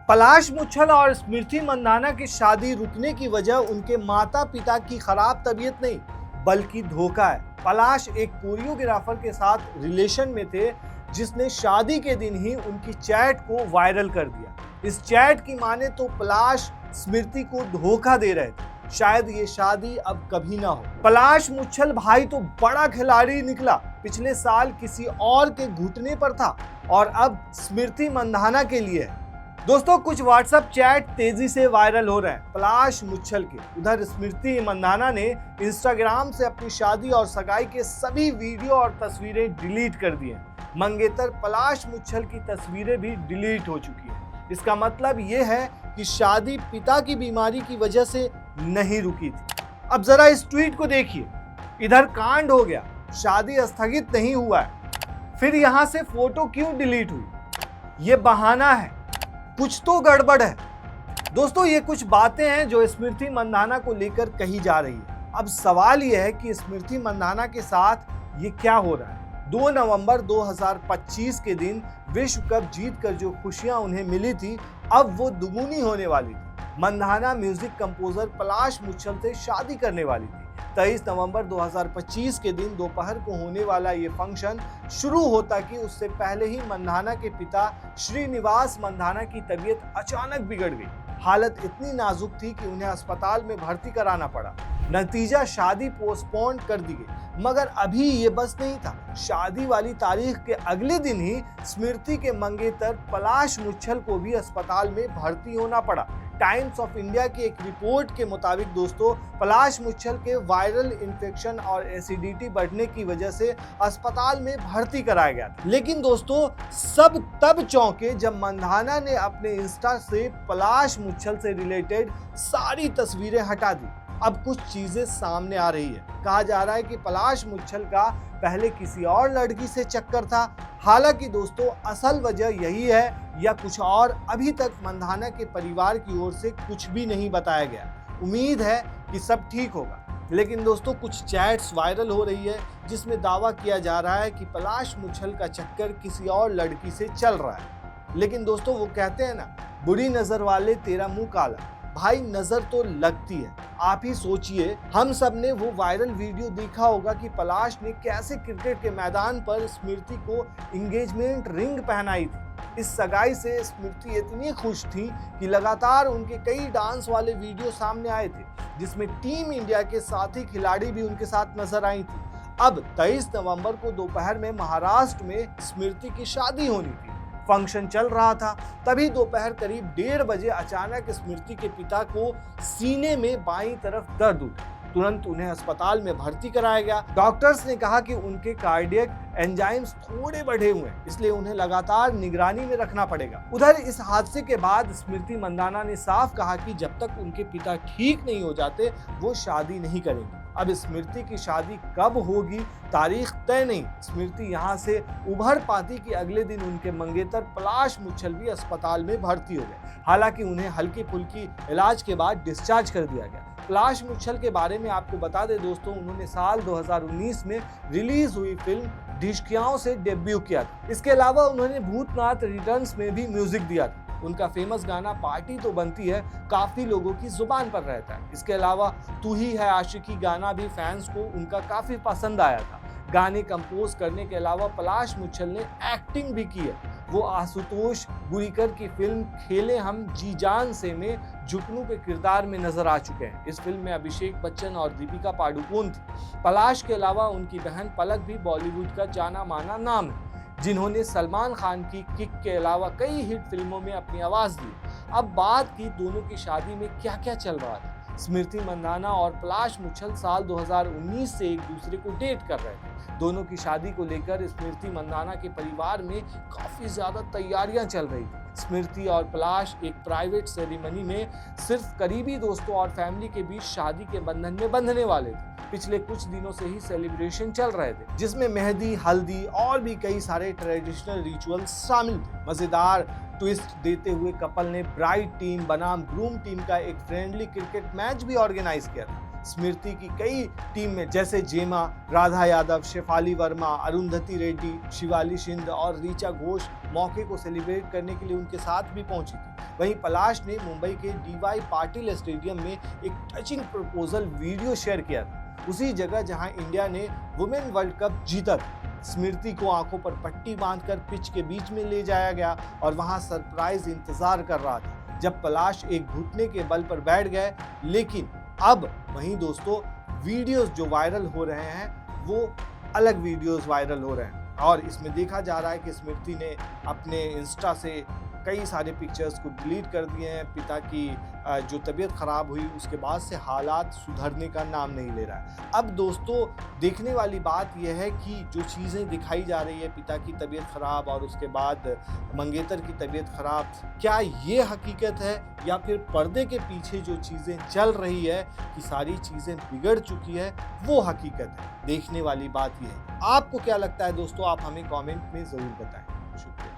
पलाश मुच्छल और स्मृति मंदाना की शादी रुकने की वजह उनके माता पिता की खराब तबीयत नहीं बल्कि धोखा है। पलाश एक कोरियोग्राफर के साथ रिलेशन में थे जिसने शादी के दिन ही उनकी चैट को वायरल कर दिया। इस चैट की माने तो पलाश स्मृति को धोखा दे रहे थे। शायद ये शादी अब कभी ना हो। पलाश मुच्छल भाई तो बड़ा खिलाड़ी निकला, पिछले साल किसी और के घुटने पर था और अब स्मृति मंदाना के लिए है। दोस्तों, कुछ व्हाट्सएप चैट तेजी से वायरल हो रहे हैं पलाश मुच्छल के। उधर स्मृति मंदाना ने इंस्टाग्राम से अपनी शादी और सगाई के सभी वीडियो और तस्वीरें डिलीट कर दी हैं। मंगेतर पलाश मुच्छल की तस्वीरें भी डिलीट हो चुकी हैं। इसका मतलब ये है कि शादी पिता की बीमारी की वजह से नहीं रुकी थी। अब जरा इस ट्वीट को देखिए। इधर कांड हो गया, शादी स्थगित नहीं हुआ है, फिर यहां से फोटो क्यों डिलीट हुई? ये बहाना है, कुछ तो गड़बड़ है। दोस्तों, ये कुछ बातें हैं जो स्मृति मंदाना को लेकर कही जा रही है। अब सवाल ये है कि स्मृति मंदाना के साथ ये क्या हो रहा है। 2 नवंबर 2025 के दिन विश्व कप जीतकर जो खुशियां उन्हें मिली थी, अब वो दुगुनी होने वाली थी। मंदाना म्यूजिक कंपोजर पलाश मुच्छल से शादी करने वाली थी। 23 नवंबर 2025 के दिन दोपहर को होने वाला ये फंक्शन शुरू होता कि उससे पहले ही मंदाना के पिता श्रीनिवास मंदाना की तबीयत अचानक बिगड़ गई। हालत इतनी नाजुक थी कि उन्हें अस्पताल में भर्ती कराना पड़ा। नतीजा शादी पोस्टपोन कर दी गई। मगर अभी ये बस नहीं था, शादी वाली तारीख के अगले दिन ही स्मृति के मंगेतर पलाश मुच्छल को भी अस्पताल में भर्ती होना पड़ा। टाइम्स ऑफ इंडिया की एक रिपोर्ट के मुताबिक दोस्तों, पलाश मुच्छल के वायरल इन्फेक्शन और एसिडिटी बढ़ने की वजह से अस्पताल में भर्ती कराया गया था। लेकिन दोस्तों, सब तब चौंके जब मंदाना ने अपने इंस्टा से पलाश मुच्छल से रिलेटेड सारी तस्वीरें हटा दी। अब कुछ चीजें सामने आ रही है। कहा जा रहा है कि पलाश मुच्छल का पहले किसी और लड़की से चक्कर था। हालांकि दोस्तों, असल वजह यही है या कुछ और, अभी तक मंदाना के परिवार की ओर से कुछ भी नहीं बताया गया। उम्मीद है कि सब ठीक होगा। लेकिन दोस्तों, कुछ चैट्स वायरल हो रही है जिसमें दावा किया जा रहा है कि पलाश मुच्छल का चक्कर किसी और लड़की से चल रहा है। लेकिन दोस्तों, वो कहते हैं ना, बुरी नजर वाले तेरा मुंह काला। भाई, नजर तो लगती है। आप ही सोचिए, हम सब ने वो वायरल वीडियो देखा होगा कि पलाश ने कैसे क्रिकेट के मैदान पर स्मृति को एंगेजमेंट रिंग पहनाई थी। इस सगाई से स्मृति इतनी खुश थी कि लगातार उनके कई डांस वाले वीडियो सामने आए थे, जिसमें टीम इंडिया के साथी खिलाड़ी भी उनके साथ नजर आई थी। अब 23 नवंबर को दोपहर में महाराष्ट्र में स्मृति की शादी होनी थी। फंक्शन चल रहा था, तभी दोपहर करीब 1:30 बजे अचानक स्मृति के पिता को सीने में बाईं तरफ दर्द उठा। तुरंत उन्हें अस्पताल में भर्ती कराया गया। डॉक्टर्स ने कहा कि उनके कार्डियक एंजाइम्स थोड़े बढ़े हुए हैं, इसलिए उन्हें लगातार निगरानी में रखना पड़ेगा। उधर इस हादसे के बाद स्मृति मंदाना ने साफ कहा कि जब तक उनके पिता ठीक नहीं हो जाते वो शादी नहीं करेंगे। अब स्मृति की शादी कब होगी, तारीख तय नहीं। स्मृति यहाँ से उभर पाती कि अगले दिन उनके मंगेतर पलाश मुच्छल भी अस्पताल में भर्ती हो गए। हालांकि उन्हें हल्की फुल्की इलाज के बाद डिस्चार्ज कर दिया गया। पलाश मुच्छल के बारे में आपको बता दें दोस्तों, उन्होंने साल 2019 में रिलीज हुई फिल्म ढिशकियाओं से डेब्यू किया था। इसके अलावा उन्होंने भूतनाथ रिटर्न्स में भी म्यूजिक दिया था। उनका फेमस गाना पार्टी तो बनती है काफी लोगों की जुबान पर रहता है। इसके अलावा तू ही है आशिकी गाना भी फैंस को उनका काफी पसंद आया था। गाने कंपोज करने के अलावा पलाश मुच्छल ने एक्टिंग भी की है। वो आशुतोष गुरीकर की फिल्म खेले हम जी जान से में जुगनू के किरदार में नजर आ चुके हैं। इस फिल्म में अभिषेक बच्चन और दीपिका पादुकोण थी। पलाश के अलावा उनकी बहन पलक भी बॉलीवुड का जाना माना नाम है, जिन्होंने सलमान खान की किक के अलावा कई हिट फिल्मों में अपनी आवाज दी। अब बात की दोनों की शादी में क्या क्या चल रहा था। स्मृति मंदाना और पलाश मुच्छल साल 2019 से एक दूसरे को डेट कर रहे थे। दोनों की शादी को लेकर स्मृति मंदाना के परिवार में काफी ज्यादा तैयारियां चल रही थी। स्मृति और पलाश एक प्राइवेट सेरेमनी में सिर्फ करीबी दोस्तों और फैमिली के बीच शादी के बंधन में बंधने वाले थे। पिछले कुछ दिनों से ही सेलिब्रेशन चल रहे थे, जिसमें मेहंदी, हल्दी और भी कई सारे ट्रेडिशनल रिचुअल्स शामिल थे। मजेदार ट्विस्ट देते हुए कपल ने ब्राइड टीम बनाम ग्रूम टीम का एक फ्रेंडली क्रिकेट मैच भी ऑर्गेनाइज किया था। स्मृति की कई टीम में जैसे जेमा, राधा यादव, शेफाली वर्मा, अरुंधति रेड्डी, शिवाली सिंध और ऋचा घोष मौके को सेलिब्रेट करने के लिए उनके साथ भी पहुंची थी। वहीं पलाश ने मुंबई के डीवाई पाटिल स्टेडियम में एक टचिंग प्रपोजल वीडियो शेयर किया था, उसी जगह जहां इंडिया ने वुमेन वर्ल्ड कप जीता था। स्मृति को आंखों पर पट्टी बांधकर पिच के बीच में ले जाया गया और वहां सरप्राइज इंतजार कर रहा था जब पलाश एक घुटने के बल पर बैठ गए। लेकिन अब वहीं दोस्तों वीडियोस जो वायरल हो रहे हैं वो अलग वीडियोस वायरल हो रहे हैं और इसमें देखा जा रहा है कि स्मृति ने अपने इंस्टा से कई सारे पिक्चर्स को डिलीट कर दिए हैं। पिता की जो तबीयत खराब हुई उसके बाद से हालात सुधरने का नाम नहीं ले रहा है। अब दोस्तों देखने वाली बात यह है कि जो चीज़ें दिखाई जा रही है, पिता की तबीयत खराब और उसके बाद मंगेतर की तबीयत खराब, क्या ये हकीकत है या फिर पर्दे के पीछे जो चीज़ें चल रही है कि सारी चीज़ें बिगड़ चुकी है, वो हकीकत है। देखने वाली बात यह है। आपको क्या लगता है दोस्तों, आप हमें कमेंट में ज़रूर बताएं। शुक्रिया।